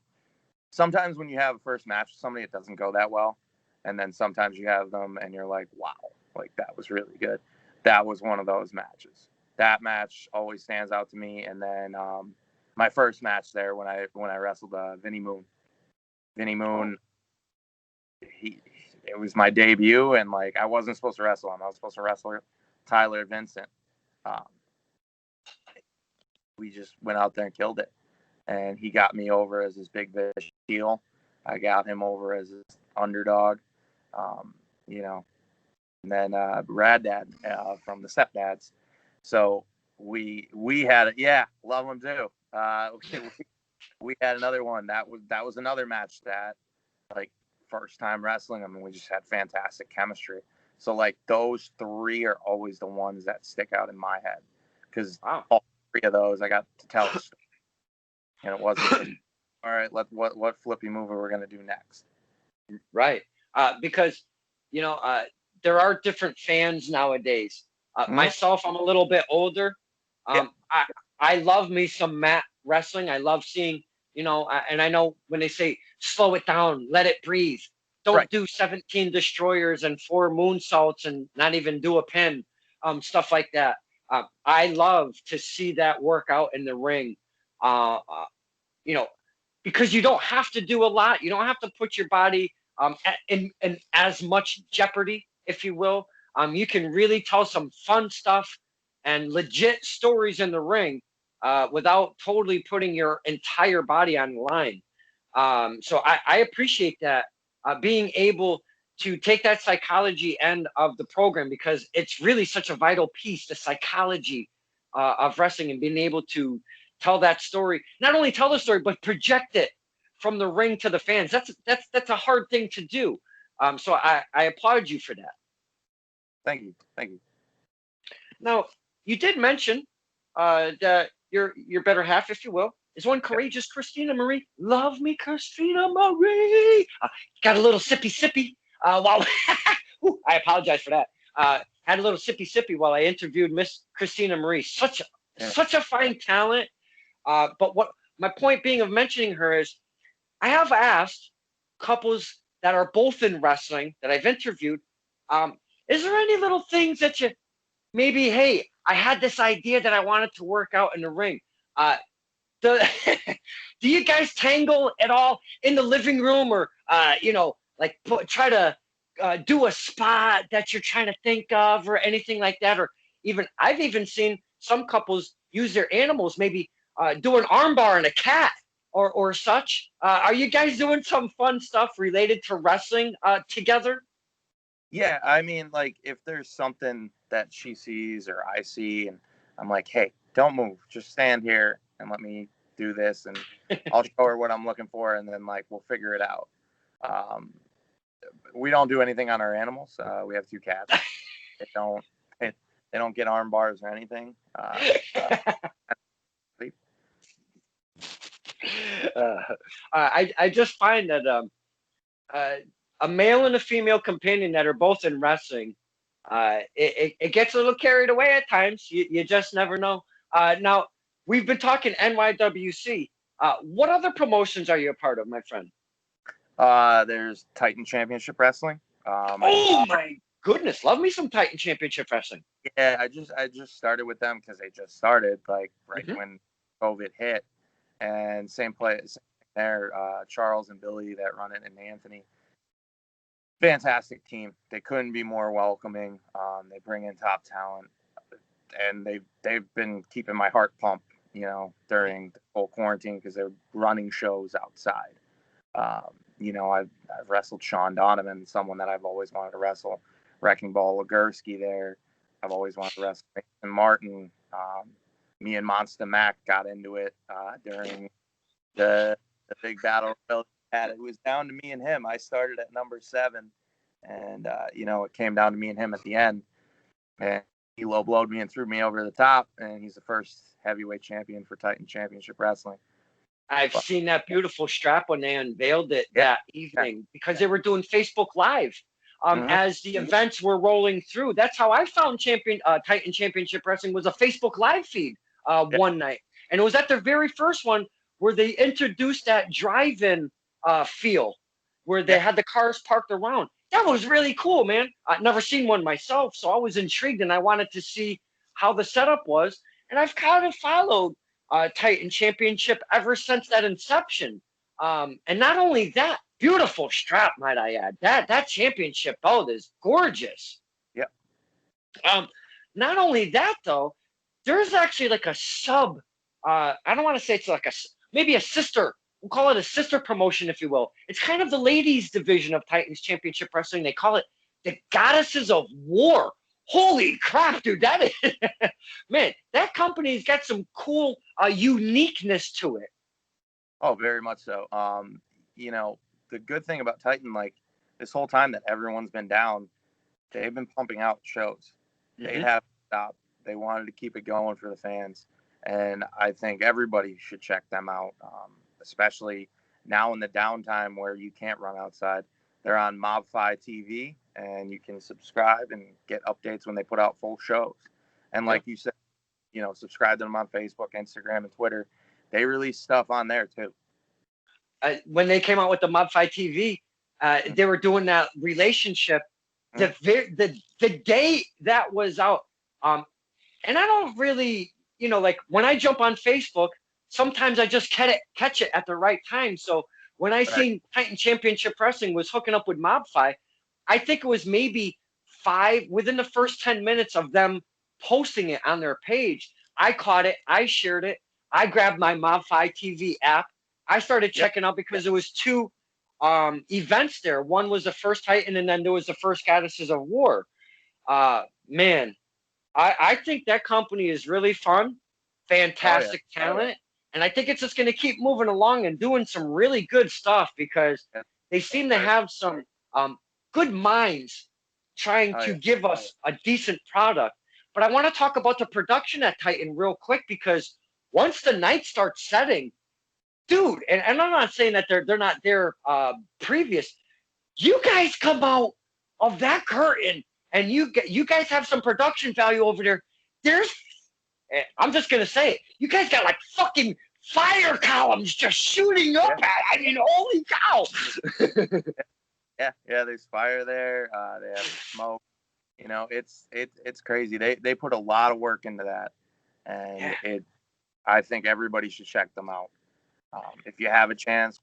sometimes when you have a first match with somebody, it doesn't go that well, and then sometimes you have them and you're like, wow, like that was really good. That was one of those matches. That match always stands out to me. And then my first match there when I wrestled Vinny Moon. Vinny Moon, it was my debut, and like I wasn't supposed to wrestle him. I was supposed to wrestle Tyler Vincent. Um, we just went out there and killed it, and he got me over as his big vicious heel. I got him over as his underdog, um, you know. And then Rad Dad from the Stepdads. So we had it. Yeah, love him too. We had another one that was another match that like first time wrestling. I mean, we just had fantastic chemistry. So like those three are always the ones that stick out in my head because all three of those I got to tell the story, and it wasn't just, all right. What flippy move are we gonna do next? Right. Because, you know, there are different fans nowadays. Myself, I'm a little bit older. Yeah. I love me some mat wrestling. I love seeing, and I know when they say slow it down, let it breathe. Don't Right. do 17 destroyers and 4 moonsaults and not even do a pin, stuff like that. I love to see that work out in the ring. you know, because you don't have to do a lot. You don't have to put your body in as much jeopardy, if you will. You can really tell some fun stuff and legit stories in the ring without totally putting your entire body on the line. So I appreciate that, being able to take that psychology end of the program, because it's really such a vital piece, the psychology of wrestling, and being able to tell that story, not only tell the story, but project it from the ring to the fans. That's a hard thing to do. So I applaud you for that. Thank you. Thank you. Now, you did mention that your better half, if you will, is one courageous Christina Marie. Love me, Christina Marie. Got a little sippy. While Ooh, I apologize for that. Had a little sippy while I interviewed Miss Christina Marie. Such a fine talent. But what my point being of mentioning her is, I have asked couples that are both in wrestling that I've interviewed, is there any little things that you maybe, hey, I had this idea that I wanted to work out in the ring. The, do you guys tangle at all in the living room, or like try to do a spot that you're trying to think of, or anything like that? Or even I've even seen some couples use their animals, maybe do an armbar and a cat or such. Are you guys doing some fun stuff related to wrestling together? Yeah, I mean, like, if there's something that she sees or I see, and I'm like, hey, don't move, just stand here and let me do this, and I'll show her what I'm looking for, and then, like, we'll figure it out. We don't do anything on our animals. We have 2 cats. They don't they don't get arm bars or anything. I just find that a male and a female companion that are both in wrestling, it gets a little carried away at times. You just never know. Now, we've been talking NYWC. What other promotions are you a part of, my friend? There's Titan Championship Wrestling. Oh my goodness, love me some Titan Championship Wrestling. Yeah, I just started with them because they just started, like, right when COVID hit, and same place there. Charles and Billy that run it, and Anthony. Fantastic team. They couldn't be more welcoming. They bring in top talent, and they've been keeping my heart pumped, during the whole quarantine, because they're running shows outside. I've wrestled Sean Donovan, someone that I've always wanted to wrestle. Wrecking Ball Legursky there. I've always wanted to wrestle Mason Martin. Me and Monster Mac got into it during the big battle royal. It was down to me and him. I started at number 7, and it came down to me and him at the end. And he low blowed me and threw me over the top, and he's the first heavyweight champion for Titan Championship Wrestling. I've seen that beautiful strap when they unveiled it that evening, because they were doing Facebook Live as the events were rolling through. That's how I found Titan Championship Wrestling, was a Facebook Live feed one night. And it was at their very first one where they introduced that drive-in feel, where they had the cars parked around. That was really cool, man. I'd never seen one myself, so I was intrigued, and I wanted to see how the setup was. And I've kind of followed Titan Championship ever since that inception. And not only that, beautiful strap, might I add. That championship belt is gorgeous. Yep. Not only that, though, there's actually like a sub. I don't want to say it's like maybe a sister. We'll call it a sister promotion, if you will. It's kind of the ladies' division of Titans Championship Wrestling. They call it the Goddesses of War. Holy crap, dude! That is, man, that company's got some cool uniqueness to it. Oh, very much so. The good thing about Titan, like, this whole time that everyone's been down, they've been pumping out shows. They haven't stopped. They wanted to keep it going for the fans, and I think everybody should check them out, especially now in the downtime where you can't run outside. They're on Mob5 TV, and you can subscribe and get updates when they put out full shows. And like you said, subscribe to them on Facebook, Instagram, and Twitter. They release stuff on there too. When they came out with the Mob5 TV, they were doing that relationship. The day that was out, and I don't really, like when I jump on Facebook, sometimes I just catch it at the right time. So when I Right. seen Titan Championship Wrestling was hooking up with Mob Fi, I think it was maybe five within the first 10 minutes of them posting it on their page. I caught it, I shared it, I grabbed my Mob Fi TV app. I started Yep. checking out because there was two events there. One was the first Titan, and then there was the first Goddesses of War. Man, I think that company is really fun, Oh yeah. fantastic talent, and I think it's just going to keep moving along and doing some really good stuff because Yeah. they seem to have some um, good minds trying Oh to yeah. give us a decent product. But I want to talk about the production at Titan real quick because once the night starts setting, dude, and I'm not saying that they're not there previous. You guys come out of that curtain and you guys have some production value over there. There's I'm just gonna say it. You guys got like fucking fire columns just shooting up Yeah. at. I mean, holy cow! Yeah. There's fire there. They have smoke. You know, it's crazy. They put a lot of work into that, and Yeah, I think everybody should check them out. If you have a chance,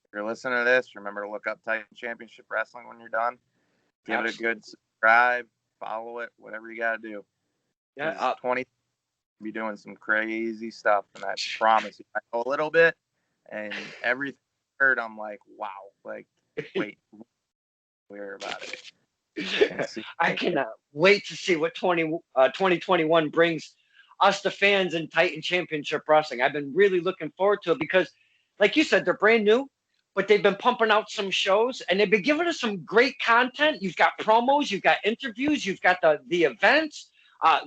if you're listening to this, remember to look up Titan Championship Wrestling when you're done. Give it a absolutely. good subscribe, follow it, whatever you got to do. Yeah, Because 20 be doing some crazy stuff, and I promise you, I know a little bit, and everything I heard, I'm like, wow, like, wait, we're about it, and see, I cannot wait to see what 2021 brings us, the fans, in Titan Championship Wrestling. I've been really looking forward to it because, like you said, they're brand new, but they've been pumping out some shows and they've been giving us some great content. You've got promos, you've got interviews, you've got the events.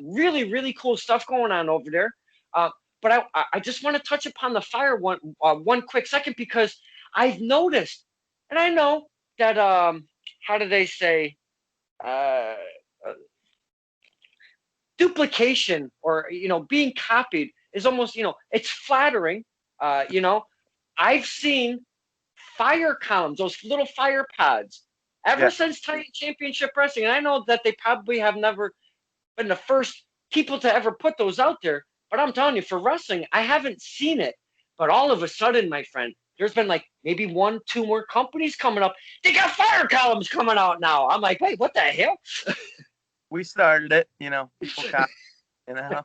Really, really cool stuff going on over there. Uh, but I just want to touch upon the fire one quick second because I've noticed, and I know that how do they say uh, duplication or being copied is almost it's flattering. You know, I've seen fire columns, those little fire pods, ever yeah, since Titan Championship Wrestling, and I know that they probably have never been the first people to ever put those out there. But I'm telling you, for wrestling, I haven't seen it. But all of a sudden, my friend, there's been like maybe one, two more companies coming up. They got fire columns coming out now. I'm like, wait, what the hell? we started it, people copy, you know,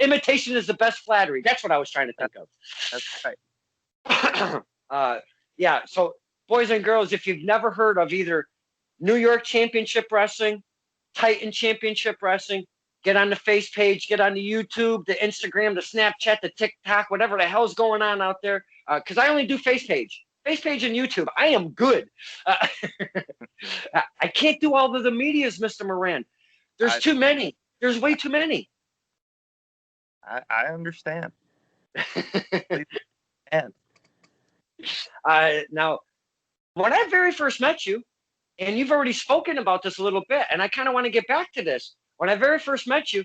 Imitation is the best flattery. That's what I was trying to think that's, that's right. of. Yeah. So, boys and girls, if you've never heard of either New York Championship Wrestling, Titan Championship Wrestling, get on the face page, get on the YouTube, the Instagram, the Snapchat, the TikTok, whatever the hell's going on out there. Because I only do face page and YouTube. I am good. Uh, I can't do all of the medias, Mr. Moran. There's I, too many. There's way too many. I understand. Please, and Now, when I very first met you, and you've already spoken about this a little bit, and I kind of want to get back to this. When I very first met you,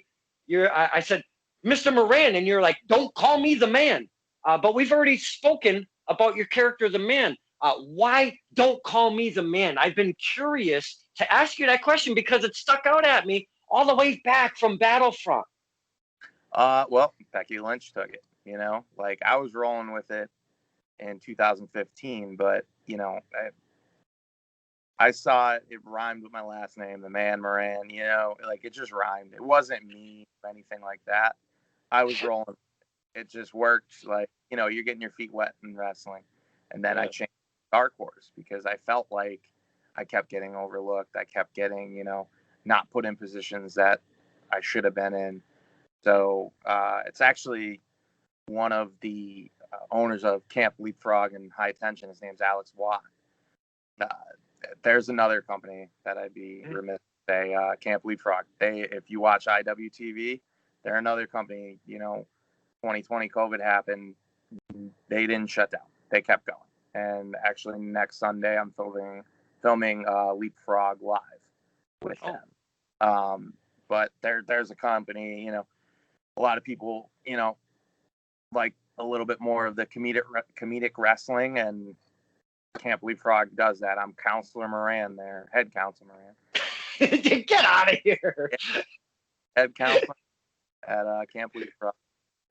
I said, Mr. Moran, and you're like, don't call me the man. But we've already spoken about your character, the man. Why don't call me the man? I've been curious to ask you that question because it stuck out at me all the way back from Battlefront. well, Becky Lynch took it. Like I was rolling with it in 2015, but I saw it rhymed with my last name, the man Moran, like it just rhymed. It wasn't me or anything like that. I was rolling. It just worked. Like, you're getting your feet wet in wrestling. And then I Yeah. changed Dark Horse because I felt like I kept getting overlooked. I kept getting, not put in positions that I should have been in. So it's actually one of the owners of Camp Leapfrog and High Tension. His name's Alex Watt. Uh, there's another company that I'd be remiss to say, Camp Leapfrog. If you watch IWTV, they're another company. 2020 COVID happened. They didn't shut down. They kept going. And actually, next Sunday, I'm filming Leapfrog live with Oh, them. But there's a company. A lot of people, like a little bit more of the comedic wrestling, and Camp Leapfrog does that. I'm Counselor Moran there, head Counselor Moran, get out of here. head counselor at Camp Leapfrog.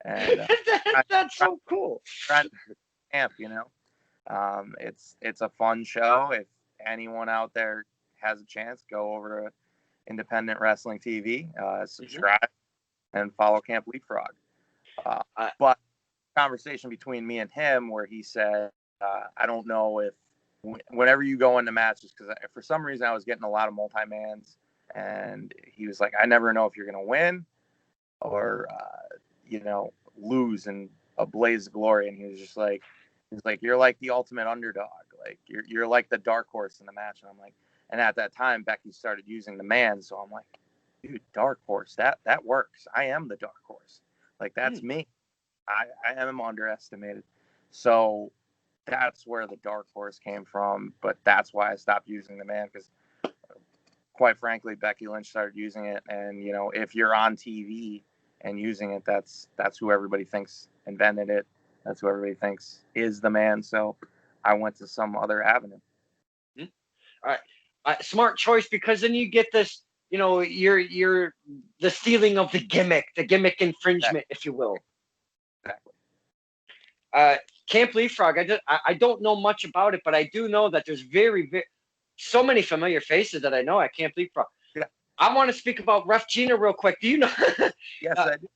And I, That's I so cool. tried the camp, you know. It's a fun show. If anyone out there has a chance, go over to Independent Wrestling TV, Mhm. subscribe, and follow Camp Leapfrog. Uh, Uh, but conversation between me and him where he said, I don't know if whenever you go into matches, because for some reason I was getting a lot of multi-mans, and he was like, I never know if you're going to win or, lose in a blaze of glory. And he was just like, you're like the ultimate underdog. Like you're like the dark horse in the match. And I'm like, and at that time, Becky started using the man. So I'm like, dude, dark horse, that works. I am the dark horse. Like that's mm, me. I am underestimated. So that's where the dark horse came from. But that's why I stopped using the man, because quite frankly, Becky Lynch started using it. And, if you're on TV and using it, that's who everybody thinks invented it. That's who everybody thinks is the man. So I went to some other avenue. mm. All right. Smart choice, because then you get this, you're the stealing of the gimmick infringement, if you will. Exactly. Uh, Camp Leapfrog. I don't know much about it, but I do know that there's so many familiar faces that I know at Camp Leapfrog. Yeah. I want to speak about Ref Gina real quick. Do you know? Yes, uh, I do.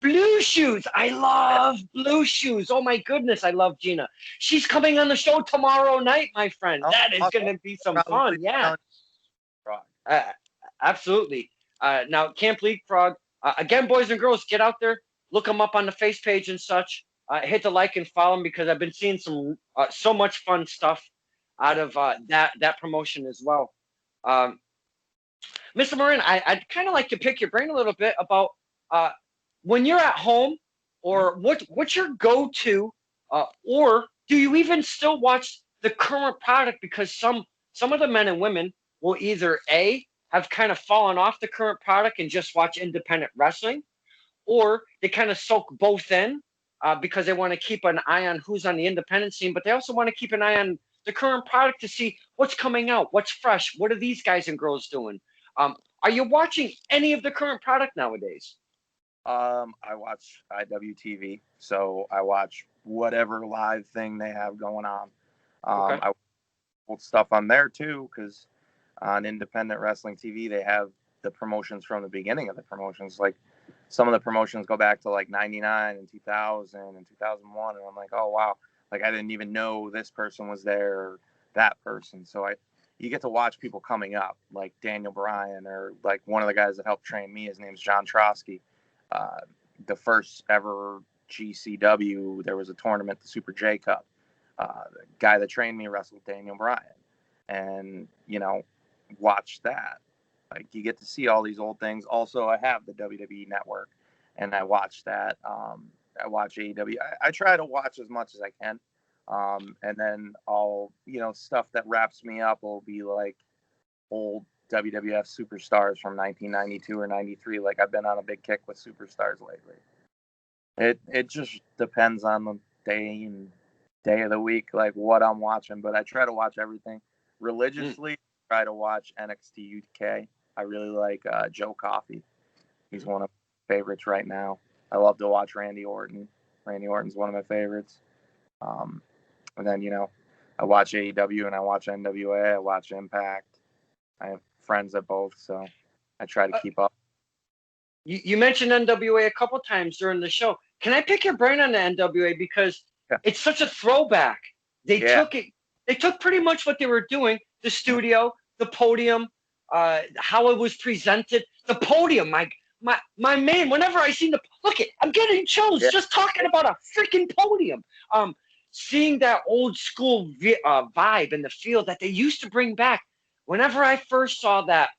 Blue Shoes. I love Blue Shoes. Oh my goodness, I love Gina. She's coming on the show tomorrow night, my friend. Oh, That is awesome. going to be some Probably fun. Yeah, wrong. uh, absolutely. Now, Camp Leapfrog. Again, boys and girls, get out there, look them up on the face page and such. Hit the like and follow them, because I've been seeing so much fun stuff out of that promotion as well. Um, Mr. Moran, I'd kind of like to pick your brain a little bit about uh, when you're at home, or what's your go-to, or do you even still watch the current product? Because some of the men and women will either have kind of fallen off the current product and just watch independent wrestling, or they kind of soak both in, because they want to keep an eye on who's on the independent scene, but they also want to keep an eye on the current product to see what's coming out, what's fresh, what are these guys and girls doing. Are you watching any of the current product nowadays? I watch IWTV, so I watch whatever live thing they have going on. Okay. I watch stuff on there too, because on independent wrestling TV they have the promotions from the beginning of the promotions. Like some of the promotions go back to like 99 and 2000 and 2001, and I'm like, oh wow, like I didn't even know this person was there or that person. So you get to watch people coming up, like Daniel Bryan, or like one of the guys that helped train me. His name's John Trotsky. Uh, the first ever GCW, there was a tournament, the Super J Cup. The guy that trained me wrestled Daniel Bryan, and watch that. Like you get to see all these old things. Also, I have the WWE Network, and I watch that. I watch AEW. I try to watch as much as I can, and then I'll stuff that wraps me up will be like old WWF superstars from 1992 or 93. Like I've been on a big kick with superstars lately. It just depends on the day of the week, like what I'm watching. But I try to watch everything Mm. religiously. Try to watch NXT UK. I really like Joe Coffey. He's one of my favorites right now. I love to watch Randy Orton. Randy Orton's one of my favorites. And then I watch AEW and I watch NWA. I watch Impact. I have friends at both, so I try to keep up. You mentioned NWA a couple times during the show. Can I pick your brain on the NWA, because Yeah. it's such a throwback? They Yeah. took it. They took pretty much what they were doing, the studio, the podium, how it was presented. The podium, my man. Whenever I see I'm getting chills Yeah. just talking about a freaking podium. Seeing that old school vibe and the feel that they used to bring back. Whenever I first saw that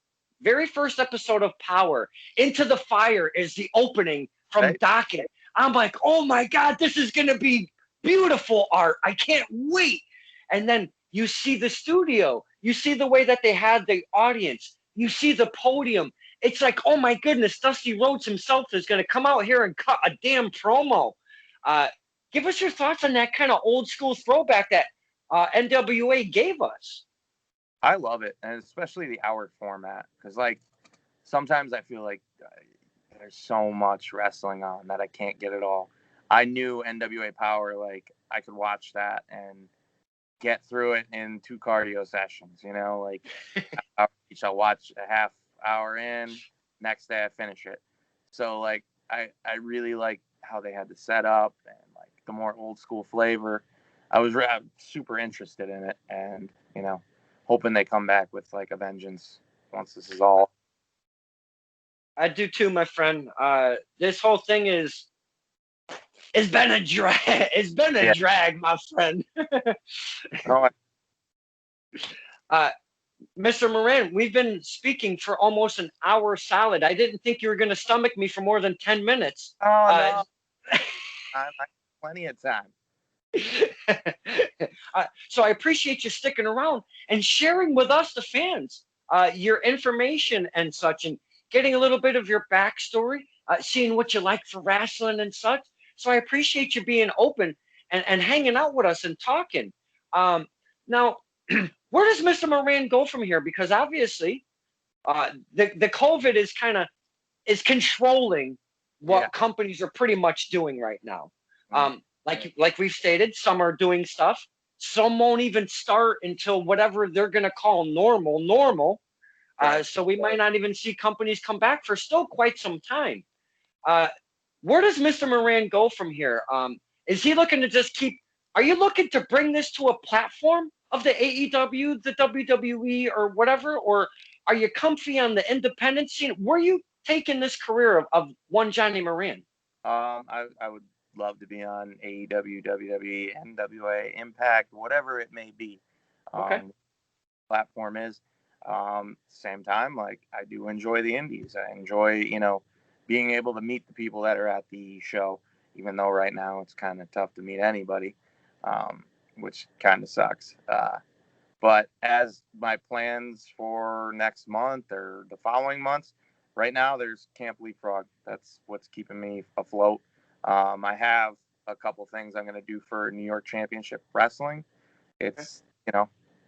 very first episode of Power, Into the Fire is the opening from Right. Docket. I'm like, oh my God, this is going to be beautiful art. I can't wait. And then you see the studio, you see the way that they had the audience, you see the podium. It's like, oh my goodness, Dusty Rhodes himself is going to come out here and cut a damn promo. Uh, Give us your thoughts on that kind of old school throwback that NWA gave us. I love it, and especially the hour format, because like sometimes I feel like there's so much wrestling on that I can't get it all. I knew NWA Power, like I could watch that and get through it in 2 cardio sessions, like each I'll watch a half hour in, next day I finish it. So like I really like how they had the setup and like the more old school flavor. I'm super interested in it, and hoping they come back with like a vengeance once this is all. I do too, my friend. This whole thing it's been a drag. It's been a Yeah. drag, my friend. No, uh, Mr. Moran, we've been speaking for almost an hour solid. I didn't think you were going to stomach me for more than 10 minutes. oh no, I have plenty of time. So I appreciate you sticking around and sharing with us, the fans, your information and such, and getting a little bit of your backstory, seeing what you like for wrestling and such. So I appreciate you being open and hanging out with us and talking. Now, where does Mr. Moran go from here? Because obviously, the COVID is controlling what companies are pretty much doing right now. Like we've stated, some are doing stuff. Some won't even start until whatever they're gonna call normal. Right. So we might not even see companies come back for still quite some time. Uh, where does Mr. Moran go from here? Is he looking to just keep? Are you looking to bring this to a platform of the AEW, the WWE, or whatever? Or are you comfy on the independent scene? Where are you taking this career of one Johnny Moran? I would love to be on AEW, WWE, NWA, Impact, whatever it may be. Okay. Platform is. Same time, like I do enjoy the indies. I enjoy, being able to meet the people that are at the show, even though right now it's kind of tough to meet anybody, which kind of sucks. But as my plans for next month or the following months, right now there's Camp Leapfrog. That's what's keeping me afloat. I have a couple things I'm going to do for New York Championship Wrestling. It's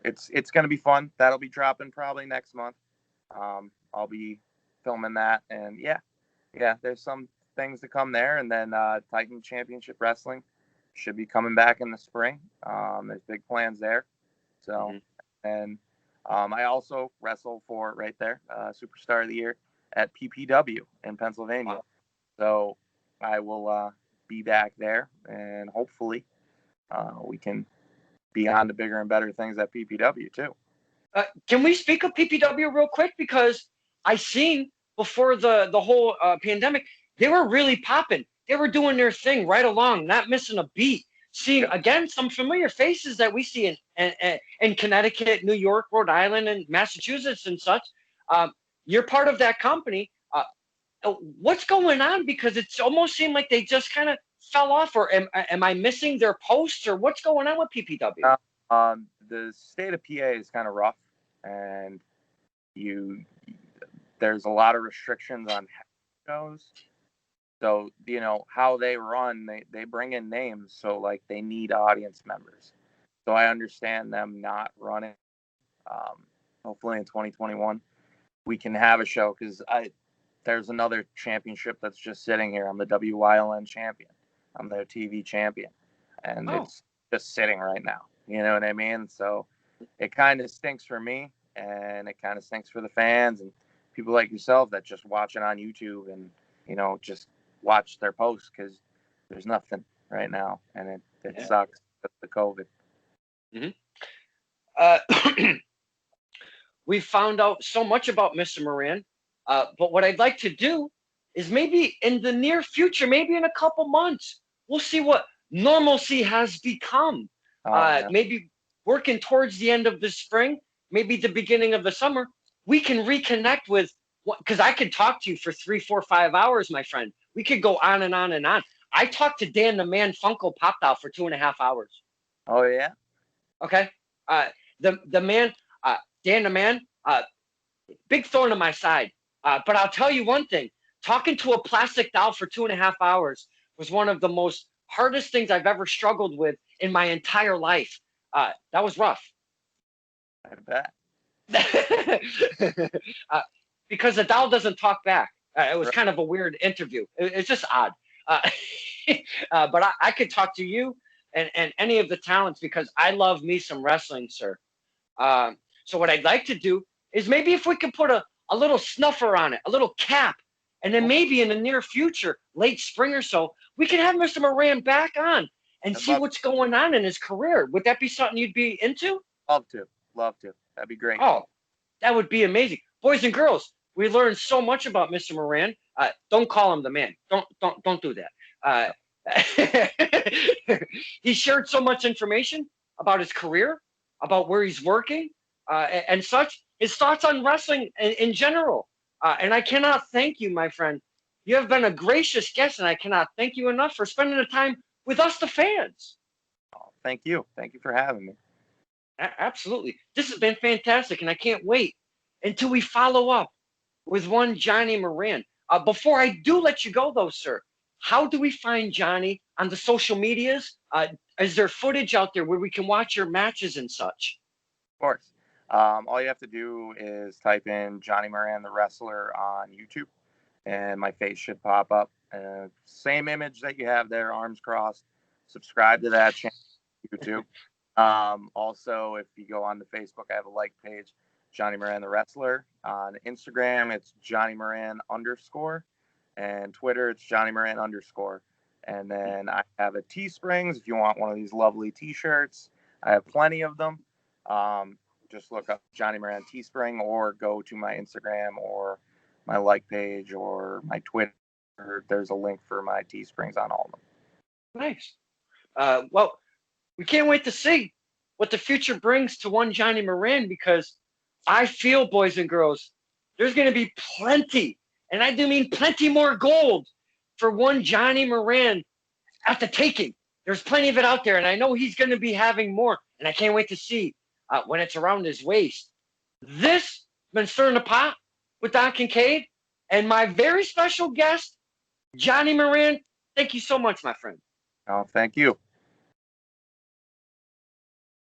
it's going to be fun. That'll be dropping probably next month. I'll be filming that, and yeah, there's some things to come there, and then Titan Championship Wrestling should be coming back in the spring. There's big plans there. So, and I also wrestle for right there, Superstar of the Year at PPW in Pennsylvania. Wow. So I will be back there, and hopefully we can be on to bigger and better things at PPW too. Can we speak of PPW real quick? Because I seen before the whole pandemic, they were really popping. They were doing their thing right along, not missing a beat. Seeing again some familiar faces that we see in Connecticut, New York, Rhode Island, and Massachusetts and such. You're part of that company. What's going on? Because it's almost seemed like they just kind of fell off. Or am I missing their posts? Or what's going on with PPW? The state of PA is kind of rough, and there's a lot of restrictions on shows. So how they run, they bring in names, so like they need audience members. So I understand them not running. Hopefully in 2021 we can have a show, because there's another championship that's just sitting here. I'm the WYLN champion. I'm their TV champion, and it's just sitting right now. You know what I mean? So it kind of stinks for me, and it kind of stinks for the fans and people like yourself that just watch it on YouTube and just watch their posts, because there's nothing right now, and it sucks with the COVID. We found out so much about Mr. Moran, but what I'd like to do is maybe in the near future, maybe in a couple months, we'll see what normalcy has become. Maybe working towards the end of the spring, maybe the beginning of the summer, we can reconnect with, because I could talk to you for 3, 4, 5 hours, my friend. We could go on and on and on. I talked to Dan the Man Funko Pop Out for 2.5 hours. Oh yeah. Okay. The man, Dan the Man, big thorn in my side. But I'll tell you one thing: talking to a plastic doll for 2.5 hours was one of the most hardest things I've ever struggled with in my entire life. That was rough. I bet. Because the doll doesn't talk back. It was kind of a weird interview. It's just odd. Uh, but I could talk to you and any of the talents because I love me some wrestling, sir. So what I'd like to do is maybe if we could put a little snuffer on it, a little cap, and then maybe in the near future, late spring or so, we can have Mr. Moran back on and I'd see love, what's going on in his career. Would that be something you'd be into? love to, love to. That'd be great. Oh, that would be amazing. Boys and girls, we learned so much about Mr. Moran. Don't call him the man. Don't do that. He shared so much information about his career, about where he's working, and such. His thoughts on wrestling in general. And I cannot thank you, my friend. You have been a gracious guest, and I cannot thank you enough for spending the time with us, the fans. Oh, thank you. Thank you for having me. Absolutely. This has been fantastic, and I can't wait until we follow up with one Johnny Moran. Before I do let you go, though, sir, how do we find Johnny on the social medias? Is there footage out there where we can watch your matches and such? Of course. All you have to do is type in Johnny Moran, the wrestler, on YouTube, and my face should pop up. Same image that you have there, arms crossed. Subscribe to that channel, YouTube. Also, if you go on to Facebook, I have a like page, Johnny Moran, the wrestler. On Instagram, it's Johnny Moran _ and Twitter, it's Johnny Moran _. And then I have a Teesprings. If you want one of these lovely T-shirts, I have plenty of them. Just look up Johnny Moran Teespring or go to my Instagram or my like page or my Twitter. There's a link for my Teesprings on all of them. Nice. Well, we can't wait to see what the future brings to one Johnny Moran because I feel, boys and girls, there's going to be plenty, and I do mean plenty more gold for one Johnny Moran at the taking. There's plenty of it out there, and I know he's going to be having more, and I can't wait to see when it's around his waist. This has been Stirring the Pot with Don Kincaid and my very special guest, Johnny Moran. Thank you so much, my friend. Oh, thank you.